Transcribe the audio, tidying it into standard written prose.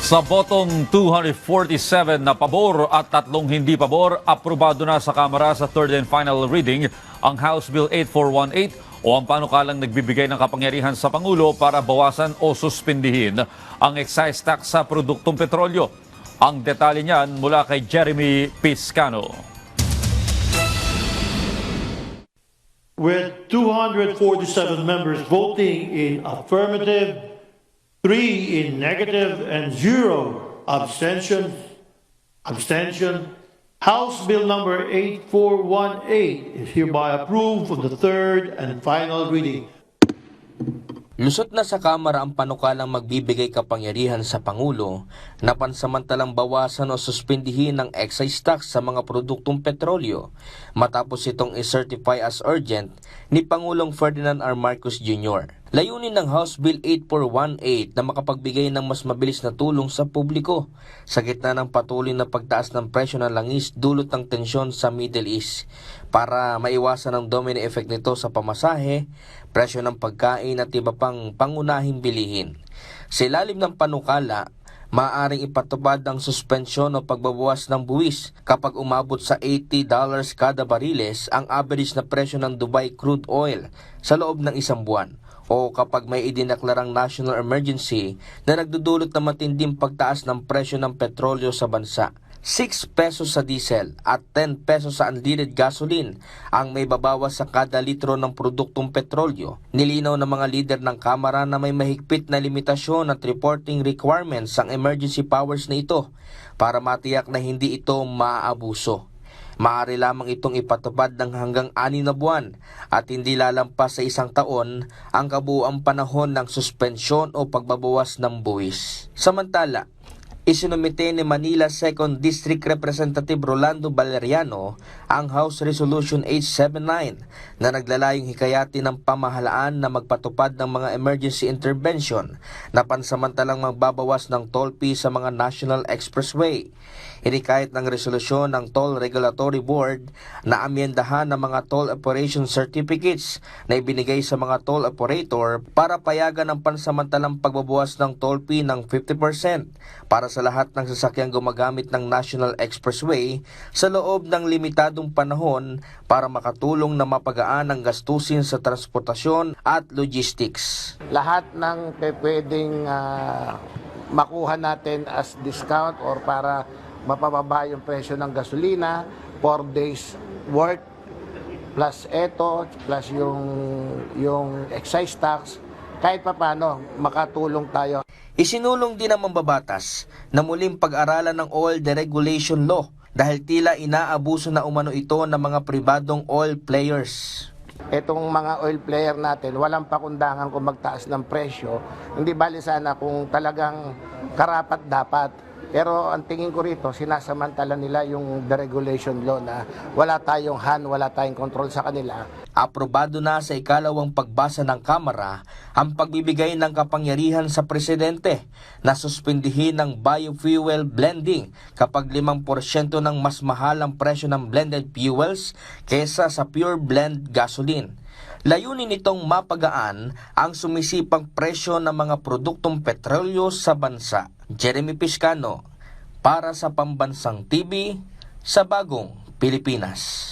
Sa botong 247 na pabor at 3 hindi pabor, aprobado na sa Kamara sa third and final reading ang House Bill 8418 o ang panukalang nagbibigay ng kapangyarihan sa Pangulo para bawasan o suspindihin ang excise tax sa produktong petrolyo. Ang detalye niyan mula kay Jeremy Piscano. With 247 members voting in affirmative, 3 in negative, and 0 abstention, House Bill number 8418 is hereby approved for the third and final reading. Lusot na sa Kamara ang panukalang magbibigay kapangyarihan sa Pangulo na pansamantalang bawasan o suspindihin ang excise tax sa mga produktong petrolyo matapos itong i-certify as urgent ni Pangulong Ferdinand R. Marcos Jr. Layunin ng House Bill 8418 na makapagbigay ng mas mabilis na tulong sa publiko sa gitna ng patuloy na pagtaas ng presyo ng langis dulot ng tensyon sa Middle East para maiwasan ang domino effect nito sa pamasahe, presyo ng pagkain at iba pang pangunahing bilihin. Sa ilalim ng panukala, maaaring ipatupad ang suspensyon o pagbabawas ng buwis kapag umabot sa $80 kada bariles ang average na presyo ng Dubai crude oil sa loob ng isang buwan, o kapag may idinaklarang national emergency na nagdudulot ng matinding pagtaas ng presyo ng petrolyo sa bansa. 6 pesos sa diesel at 10 pesos sa unleaded gasoline ang may babawas sa kada litro ng produktong petrolyo. Nilinaw ng mga lider ng Kamara na may mahigpit na limitasyon at reporting requirements ang emergency powers na ito para matiyak na hindi ito maaabuso. Maaari lamang itong ipatupad ng hanggang 6 na buwan at hindi lalampas sa 1 taon ang kabuuang panahon ng suspensyon o pagbabawas ng buwis. Samantala, isinumite ni Manila 2nd District Representative Rolando Valeriano ang House Resolution 879 na naglalayong hikayatin ng pamahalaan na magpatupad ng mga emergency intervention na pansamantalang magbabawas ng toll fee sa mga national expressway. Hinikayat ng resolusyon ng Toll Regulatory Board na amyendahan ng mga toll operation certificates na ibinigay sa mga toll operator para payagan ang pansamantalang pagbabawas ng toll fee ng 50% para sa lahat ng sasakyang gumagamit ng National Expressway sa loob ng limitadong panahon para makatulong na mapagaan ang gastusin sa transportasyon at logistics. Lahat ng pwedeng makuha natin as discount or para mapababa yung presyo ng gasolina, 4 days worth, plus eto, plus yung excise tax, kahit papano makatulong tayo. Isinulong din ang mambabatas na muling pag-aralan ng oil deregulation law dahil tila inaabuso na umano ito ng mga pribadong oil players. Etong mga oil player natin, walang pakundangan kung magtaas ng presyo. Hindi bali sana kung talagang karapat dapat. Pero ang tingin ko rito, sinasamantala nila yung deregulation law na wala tayong wala tayong control sa kanila. Aprobado na sa ikalawang pagbasa ng Kamara ang pagbibigay ng kapangyarihan sa Presidente na suspindihin ng biofuel blending kapag 5% ng mas mahal ang presyo ng blended fuels kesa sa pure blend gasoline. Layunin nitong mapagaan ang sumisipang presyo ng mga produktong petrolyo sa bansa. Jeremy Piscano para sa Pambansang TV sa Bagong Pilipinas.